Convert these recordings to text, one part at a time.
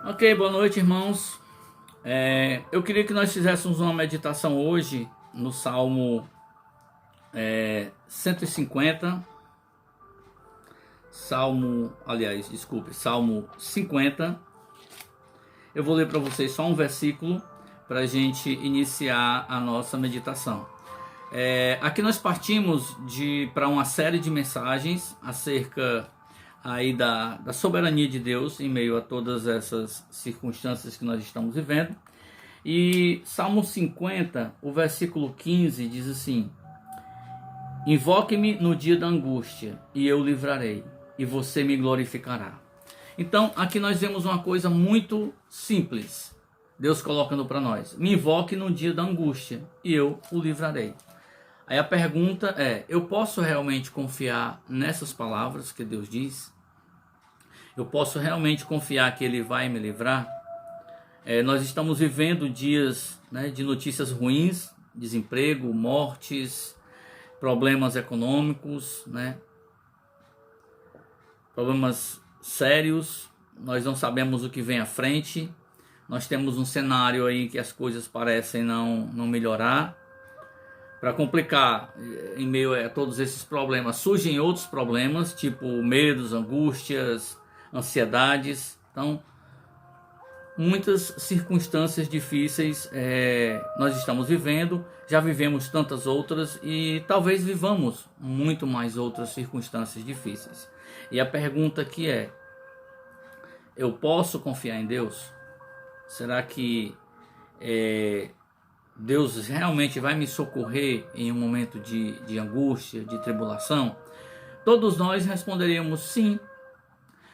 Ok, boa noite, irmãos. Eu queria que nós fizéssemos uma meditação hoje no Salmo 150, Salmo 50. Eu vou ler para vocês só um versículo para a gente iniciar a nossa meditação. Aqui nós partimos para uma série de mensagens acerca aí da soberania de Deus em meio a todas essas circunstâncias que nós estamos vivendo. E Salmo 50, o versículo 15 diz assim: Invoque-me no dia da angústia e eu livrarei, e você me glorificará. Então aqui nós vemos uma coisa muito simples, Deus colocando para nós: me invoque no dia da angústia e eu o livrarei. Aí a pergunta é: eu posso realmente confiar nessas palavras que Deus diz? Eu posso realmente confiar que Ele vai me livrar? Nós estamos vivendo dias, de notícias ruins, desemprego, mortes, problemas econômicos, problemas sérios. Nós não sabemos o que vem à frente. Nós temos um cenário aí que as coisas parecem não melhorar. Para complicar, em meio a todos esses problemas, surgem outros problemas, tipo medos, angústias, ansiedades. Então, muitas circunstâncias difíceis nós estamos vivendo, já vivemos tantas outras e talvez vivamos muito mais outras circunstâncias difíceis. E a pergunta aqui é: eu posso confiar em Deus? Será que Deus realmente vai me socorrer em um momento de angústia, de tribulação? Todos nós responderíamos sim.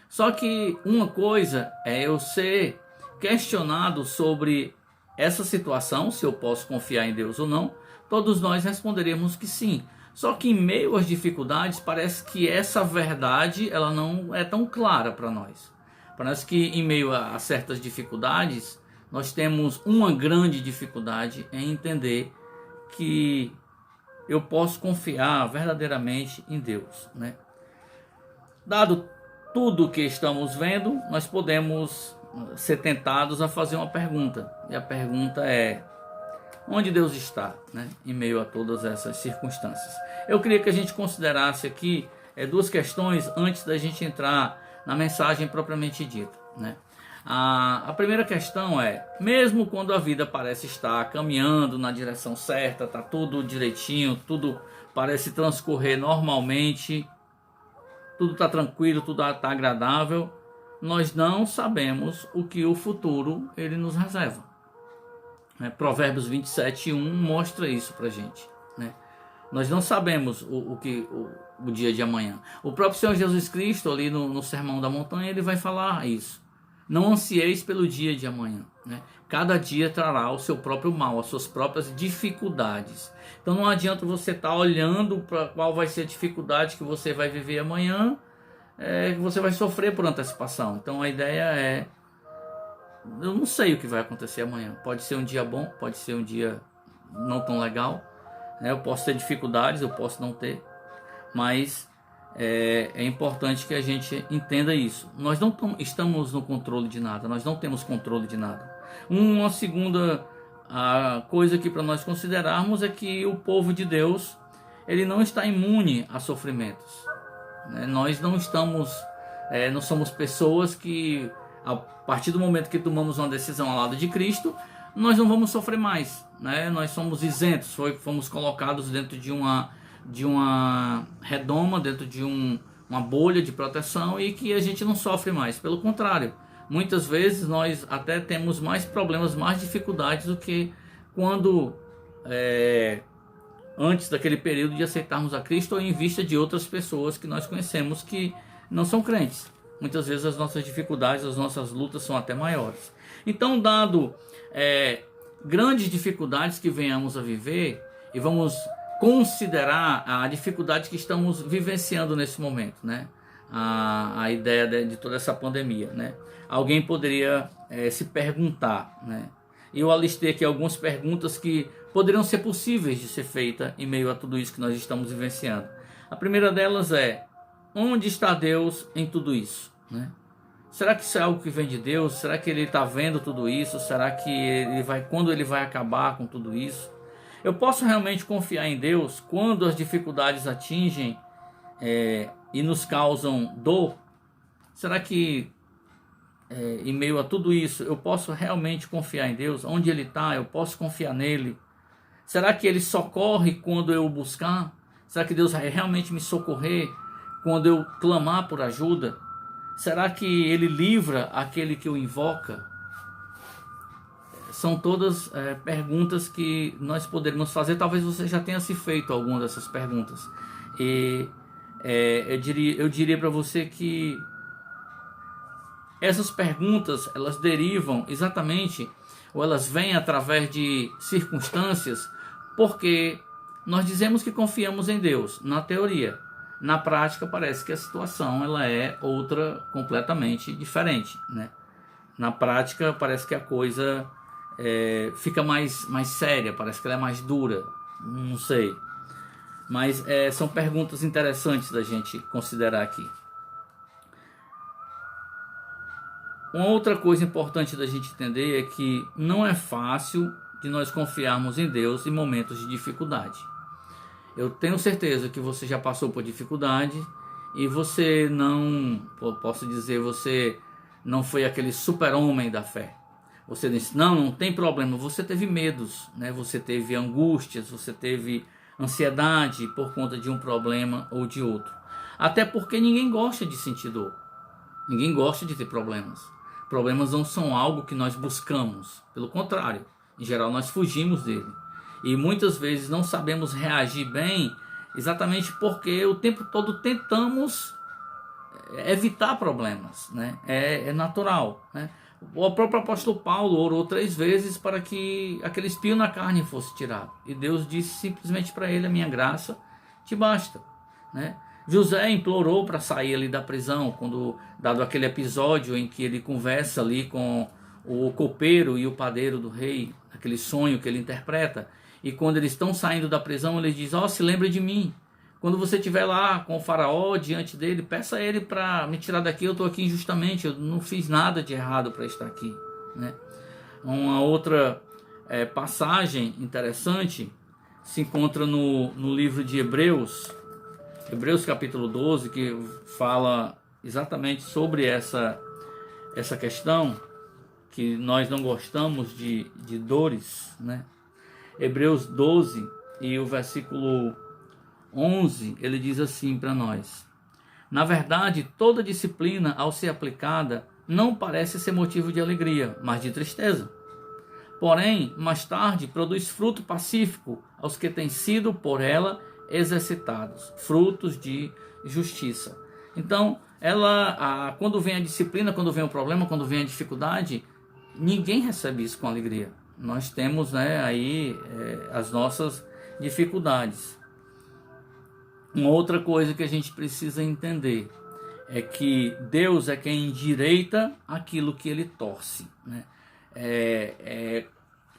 Só que uma coisa é eu ser questionado sobre essa situação, se eu posso confiar em Deus ou não. Todos nós responderíamos que sim. Só que em meio às dificuldades, parece que essa verdade ela não é tão clara para nós. Parece que em meio a certas dificuldades, nós temos uma grande dificuldade em entender que eu posso confiar verdadeiramente em Deus, Dado tudo o que estamos vendo, nós podemos ser tentados a fazer uma pergunta. E a pergunta é: onde Deus está, em meio a todas essas circunstâncias? Eu queria que a gente considerasse aqui duas questões antes da gente entrar na mensagem propriamente dita, A primeira questão é: mesmo quando a vida parece estar caminhando na direção certa, está tudo direitinho, tudo parece transcorrer normalmente, tudo está tranquilo, tudo está agradável, nós não sabemos o que o futuro ele nos reserva. Provérbios 27:1 mostra isso para a gente. Nós não sabemos o dia de amanhã. O próprio Senhor Jesus Cristo, ali no Sermão da Montanha, ele vai falar isso. Não ansieis pelo dia de amanhã. Cada dia trará o seu próprio mal, as suas próprias dificuldades. Então não adianta você estar olhando para qual vai ser a dificuldade que você vai viver amanhã, que você vai sofrer por antecipação. Então a ideia é: eu não sei o que vai acontecer amanhã. Pode ser um dia bom, pode ser um dia não tão legal. Eu posso ter dificuldades, eu posso não ter. Mas é importante que a gente entenda isso. Nós não estamos no controle de nada. Nós não temos controle de nada. Uma segunda coisa que para nós considerarmos é que o povo de Deus ele não está imune a sofrimentos. Nós não estamos, não somos pessoas que a partir do momento que tomamos uma decisão ao lado de Cristo, nós não vamos sofrer mais, Nós somos isentos, fomos colocados dentro de uma redoma, dentro de uma bolha de proteção, e que a gente não sofre mais. Pelo contrário, muitas vezes nós até temos mais problemas, mais dificuldades do que quando antes daquele período de aceitarmos a Cristo, ou em vista de outras pessoas que nós conhecemos que não são crentes. Muitas vezes as nossas dificuldades, as nossas lutas são até maiores. Então, dado grandes dificuldades que venhamos a viver, e vamos considerar a dificuldade que estamos vivenciando nesse momento, a ideia de toda essa pandemia, Alguém poderia se perguntar, E eu alistei aqui algumas perguntas que poderiam ser possíveis de ser feitas em meio a tudo isso que nós estamos vivenciando. A primeira delas é: onde está Deus em tudo isso? Será que isso é algo que vem de Deus? Será que ele está vendo tudo isso? Será que quando ele vai acabar com tudo isso? Eu posso realmente confiar em Deus quando as dificuldades atingem e nos causam dor? Será que em meio a tudo isso eu posso realmente confiar em Deus? Onde ele está, eu posso confiar nele? Será que ele socorre quando eu o buscar? Será que Deus vai realmente me socorrer quando eu clamar por ajuda? Será que ele livra aquele que o invoca? São todas perguntas que nós poderíamos fazer. Talvez você já tenha se feito alguma dessas perguntas. E eu diria para você que essas perguntas, elas derivam exatamente, ou elas vêm através de circunstâncias, porque nós dizemos que confiamos em Deus, na teoria. Na prática parece que a situação ela é outra completamente diferente, né? Na prática parece que a coisa fica mais séria, parece que ela é mais dura, não sei. Mas são perguntas interessantes da gente considerar aqui. Uma outra coisa importante da gente entender é que não é fácil de nós confiarmos em Deus em momentos de dificuldade. Eu tenho certeza que você já passou por dificuldade e você não, posso dizer, você não foi aquele super-homem da fé. Você disse, não tem problema, você teve medos, né? Você teve angústias, você teve ansiedade por conta de um problema ou de outro. Até porque ninguém gosta de sentir dor, ninguém gosta de ter problemas. Problemas não são algo que nós buscamos, pelo contrário, em geral nós fugimos dele. E muitas vezes não sabemos reagir bem, exatamente porque o tempo todo tentamos evitar problemas, né? É natural, né? O próprio apóstolo Paulo orou 3 vezes para que aquele espinho na carne fosse tirado. E Deus disse simplesmente para ele, a minha graça te basta, né? José implorou para sair ali da prisão, dado aquele episódio em que ele conversa ali com o copeiro e o padeiro do rei, aquele sonho que ele interpreta. E quando eles estão saindo da prisão, ele diz, se lembre de mim. Quando você estiver lá com o faraó diante dele, peça a ele para me tirar daqui, eu estou aqui injustamente, eu não fiz nada de errado para estar aqui, né? Uma outra passagem interessante se encontra no livro de Hebreus capítulo 12, que fala exatamente sobre essa questão, que nós não gostamos de dores, né? Hebreus 12 e o versículo 11, ele diz assim para nós: na verdade, toda disciplina, ao ser aplicada, não parece ser motivo de alegria, mas de tristeza. Porém, mais tarde, produz fruto pacífico aos que têm sido por ela exercitados, frutos de justiça. Então, quando vem a disciplina, quando vem o problema, quando vem a dificuldade, ninguém recebe isso com alegria. Nós temos, as nossas dificuldades. Uma outra coisa que a gente precisa entender é que Deus é quem endireita aquilo que ele torce, né?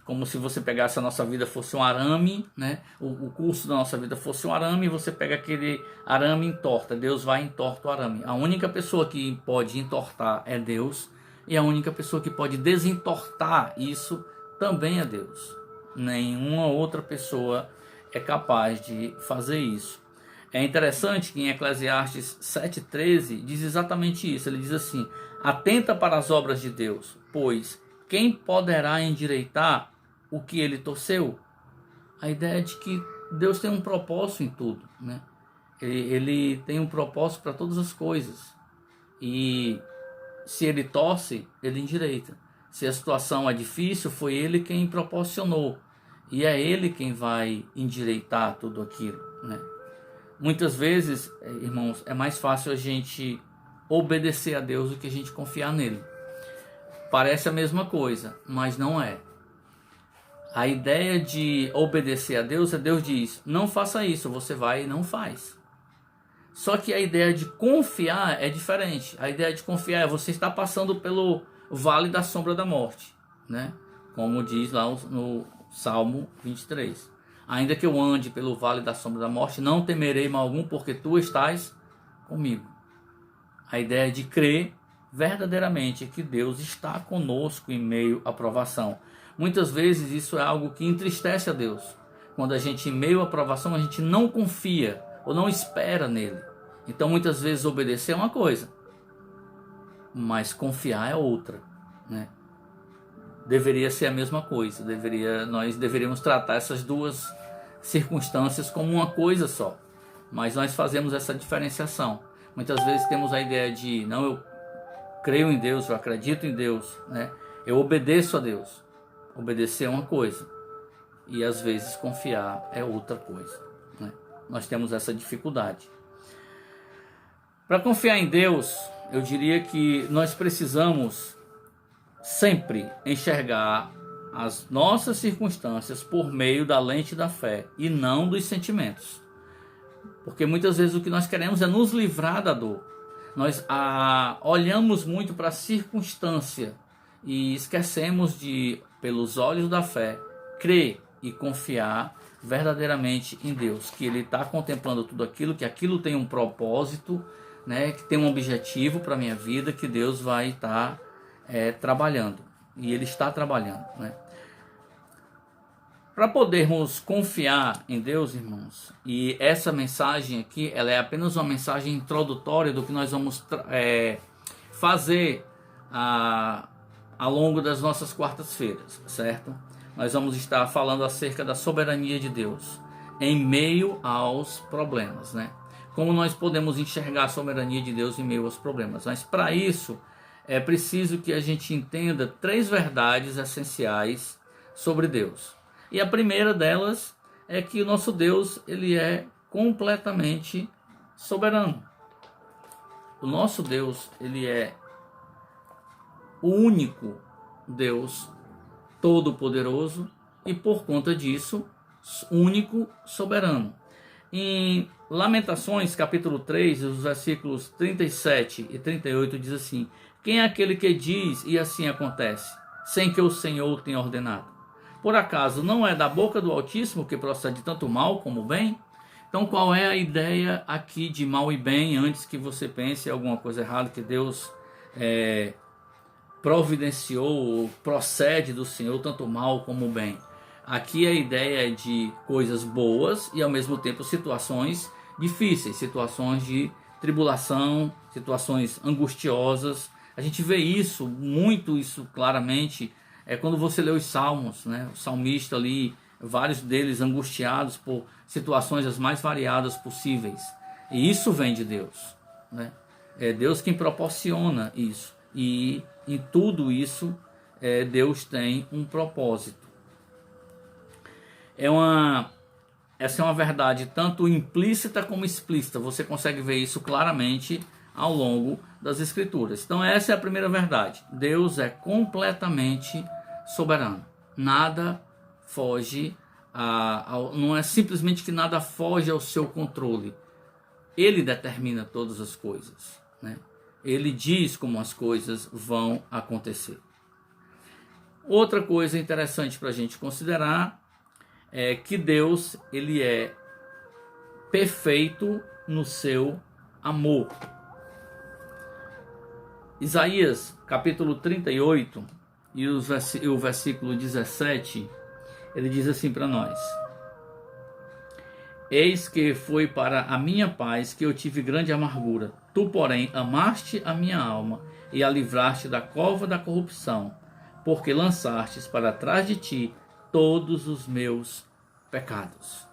Como se você pegasse a nossa vida fosse um arame, né? O curso da nossa vida fosse um arame e você pega aquele arame e entorta. Deus vai e entorta o arame. A única pessoa que pode entortar é Deus, e a única pessoa que pode desentortar isso também é Deus. Nenhuma outra pessoa é capaz de fazer isso. É interessante que em Eclesiastes 7,13 diz exatamente isso. Ele diz assim: atenta para as obras de Deus, pois quem poderá endireitar o que ele torceu? A ideia é de que Deus tem um propósito em tudo, né? Ele tem um propósito para todas as coisas. E se ele torce, ele endireita. Se a situação é difícil, foi ele quem proporcionou. E é ele quem vai endireitar tudo aquilo, né? Muitas vezes, irmãos, é mais fácil a gente obedecer a Deus do que a gente confiar nele. Parece a mesma coisa, mas não é. A ideia de obedecer a Deus é Deus diz, não faça isso, você vai e não faz. Só que a ideia de confiar é diferente. A ideia de confiar é você estar passando pelo vale da sombra da morte, né? Como diz lá no Salmo 23. Ainda que eu ande pelo vale da sombra da morte, não temerei mal algum, porque tu estás comigo. A ideia de crer verdadeiramente que Deus está conosco em meio à provação. Muitas vezes isso é algo que entristece a Deus. Quando a gente, em meio à provação, a gente não confia ou não espera nele. Então, muitas vezes, obedecer é uma coisa, mas confiar é outra, né? Deveria ser a mesma coisa. Nós deveríamos tratar essas duas circunstâncias como uma coisa só. Mas nós fazemos essa diferenciação. Muitas vezes temos a ideia de, não, eu creio em Deus, eu acredito em Deus, né? Eu obedeço a Deus. Obedecer é uma coisa, e às vezes confiar é outra coisa, né? Nós temos essa dificuldade. Para confiar em Deus, eu diria que nós precisamos sempre enxergar as nossas circunstâncias por meio da lente da fé e não dos sentimentos. Porque muitas vezes o que nós queremos é nos livrar da dor. Nós olhamos muito para a circunstância e esquecemos de, pelos olhos da fé, crer e confiar verdadeiramente em Deus, que Ele está contemplando tudo aquilo, que aquilo tem um propósito, né, que tem um objetivo para a minha vida, que Deus vai estar trabalhando, e Ele está trabalhando, né? Para podermos confiar em Deus, irmãos, e essa mensagem aqui, ela é apenas uma mensagem introdutória do que nós vamos fazer ao longo das nossas quartas-feiras, certo? Nós vamos estar falando acerca da soberania de Deus em meio aos problemas, né? Como nós podemos enxergar a soberania de Deus em meio aos problemas. Mas para isso é preciso que a gente entenda 3 verdades essenciais sobre Deus. E a primeira delas é que o nosso Deus, ele é completamente soberano. O nosso Deus, ele é o único Deus todo-poderoso e, por conta disso, único soberano. Em Lamentações, capítulo 3, os versículos 37 e 38, diz assim: quem é aquele que diz e assim acontece, sem que o Senhor tenha ordenado? Por acaso não é da boca do Altíssimo que procede tanto mal como bem? Então, qual é a ideia aqui de mal e bem, antes que você pense em alguma coisa errada, que Deus providenciou, procede do Senhor tanto mal como bem? Aqui a ideia é de coisas boas e ao mesmo tempo situações difíceis, situações de tribulação, situações angustiosas. A gente vê isso claramente quando você lê os salmos, né? O salmista ali, vários deles angustiados por situações as mais variadas possíveis. E isso vem de Deus, né? É Deus quem proporciona isso. E em tudo isso, Deus tem um propósito. Essa é uma verdade tanto implícita como explícita. Você consegue ver isso claramente ao longo das Escrituras. Então essa é a primeira verdade. Deus é completamente soberano. Nada foge, não é simplesmente que nada foge ao seu controle. Ele determina todas as coisas, né? Ele diz como as coisas vão acontecer. Outra coisa interessante para a gente considerar é que Deus, ele é perfeito no seu amor. Isaías capítulo 38 e o versículo 17, ele diz assim para nós: eis que foi para a minha paz que eu tive grande amargura, tu porém amaste a minha alma e a livraste da cova da corrupção, porque lançastes para trás de ti todos os meus pecados.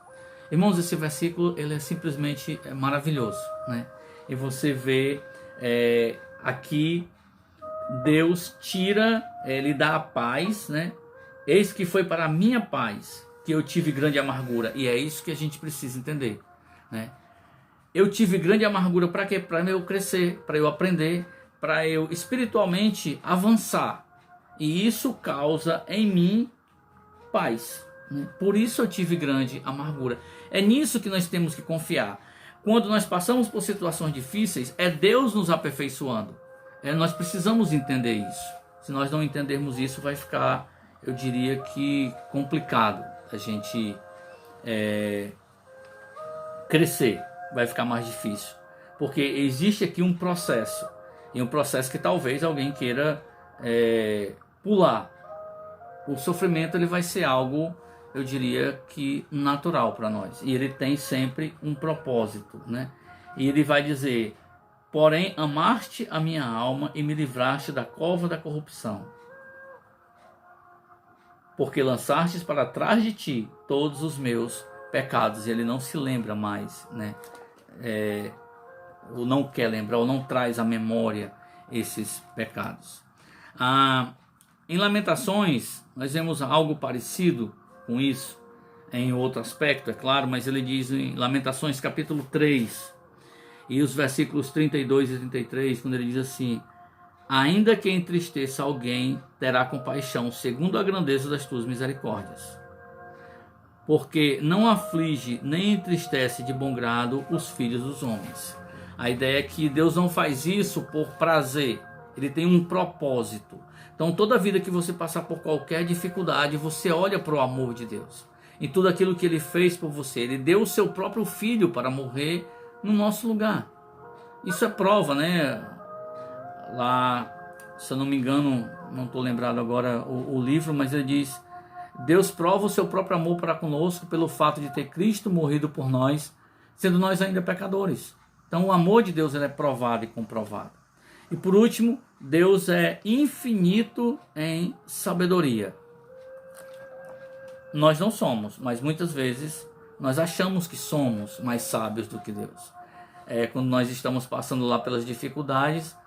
Irmãos, esse versículo ele é simplesmente maravilhoso, né? E você vê aqui Deus lhe dá a paz, né? Eis que foi para a minha paz que eu tive grande amargura. E é isso que a gente precisa entender, né? Eu tive grande amargura para quê? Para eu crescer, para eu aprender, para eu espiritualmente avançar. E isso causa em mim paz, né? Por isso eu tive grande amargura. É nisso que nós temos que confiar. Quando nós passamos por situações difíceis, é Deus nos aperfeiçoando. Nós precisamos entender isso. Se nós não entendermos isso, vai ficar, eu diria que, complicado a gente crescer. Vai ficar mais difícil. Porque existe aqui um processo. E um processo que talvez alguém queira pular. O sofrimento ele vai ser algo, eu diria que natural para nós. E ele tem sempre um propósito, né? E ele vai dizer: porém, amaste a minha alma e me livraste da cova da corrupção. Porque lançastes para trás de ti todos os meus pecados. E ele não se lembra mais, né? Ou não quer lembrar, ou não traz à memória esses pecados. Em Lamentações, nós vemos algo parecido com isso, em outro aspecto, é claro, mas ele diz em Lamentações capítulo 3, e os versículos 32 e 33, quando ele diz assim: ainda que entristeça alguém, terá compaixão, segundo a grandeza das tuas misericórdias. Porque não aflige nem entristece de bom grado os filhos dos homens. A ideia é que Deus não faz isso por prazer, ele tem um propósito. Então toda vida que você passar por qualquer dificuldade, você olha para o amor de Deus. Em tudo aquilo que ele fez por você. Ele deu o seu próprio filho para morrer no nosso lugar. Isso é prova, né? Lá, se eu não me engano, não estou lembrado agora o livro, mas ele diz: Deus prova o seu próprio amor para conosco pelo fato de ter Cristo morrido por nós, sendo nós ainda pecadores. Então o amor de Deus ele é provado e comprovado. E por último, Deus é infinito em sabedoria. Nós não somos, mas muitas vezes nós achamos que somos mais sábios do que Deus. Quando nós estamos passando lá pelas dificuldades,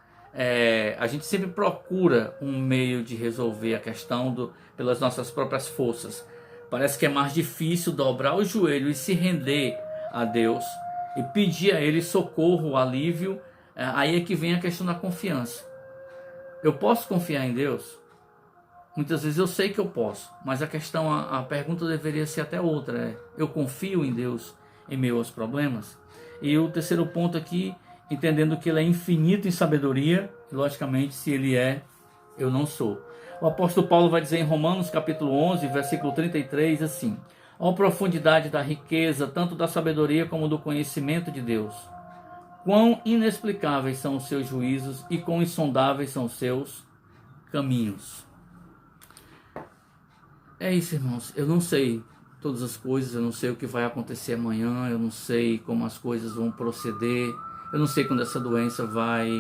a gente sempre procura um meio de resolver a questão pelas nossas próprias forças. Parece que é mais difícil dobrar o joelho e se render a Deus e pedir a Ele socorro, alívio. Aí é que vem a questão da confiança. Eu posso confiar em Deus? Muitas vezes eu sei que eu posso, mas a pergunta deveria ser até outra. Eu confio em Deus em meio aos problemas? E o terceiro ponto aqui, entendendo que Ele é infinito em sabedoria, e logicamente se Ele é, eu não sou. O apóstolo Paulo vai dizer em Romanos capítulo 11, versículo 33, assim: ó profundidade da riqueza, tanto da sabedoria como do conhecimento de Deus. Quão inexplicáveis são os seus juízos e quão insondáveis são os seus caminhos. É isso, irmãos. Eu não sei todas as coisas, eu não sei o que vai acontecer amanhã, eu não sei como as coisas vão proceder, eu não sei quando essa doença vai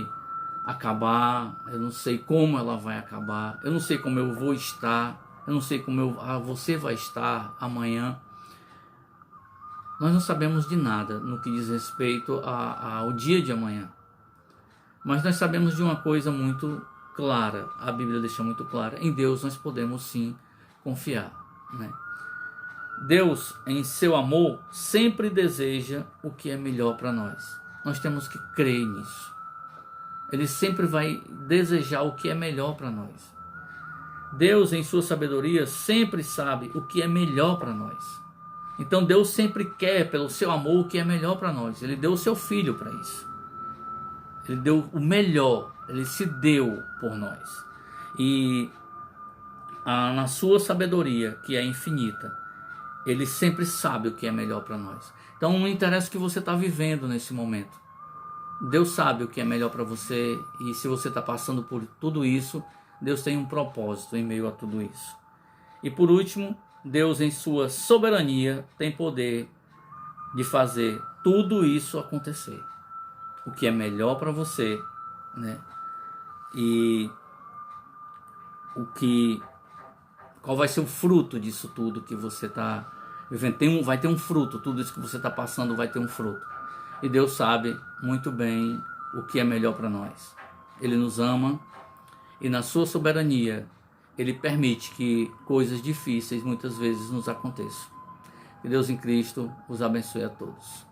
acabar, eu não sei como ela vai acabar, eu não sei como eu vou estar, eu não sei como você vai estar amanhã. Nós não sabemos de nada no que diz respeito ao dia de amanhã. Mas nós sabemos de uma coisa muito clara, a Bíblia deixa muito clara: em Deus nós podemos sim confiar, né? Deus, em seu amor, sempre deseja o que é melhor para nós. Nós temos que crer nisso. Ele sempre vai desejar o que é melhor para nós. Deus, em sua sabedoria, sempre sabe o que é melhor para nós. Então Deus sempre quer, pelo seu amor, o que é melhor para nós. Ele deu o seu filho para isso. Ele deu o melhor. Ele se deu por nós. E na sua sabedoria, que é infinita, Ele sempre sabe o que é melhor para nós. Então não interessa o que você está vivendo nesse momento. Deus sabe o que é melhor para você. E se você está passando por tudo isso, Deus tem um propósito em meio a tudo isso. E por último, Deus, em sua soberania, tem poder de fazer tudo isso acontecer. O que é melhor para você, né? E qual vai ser o fruto disso tudo que você está vivendo? Vai ter um fruto, tudo isso que você está passando vai ter um fruto. E Deus sabe muito bem o que é melhor para nós. Ele nos ama e na sua soberania Ele permite que coisas difíceis muitas vezes nos aconteçam. Que Deus em Cristo os abençoe a todos.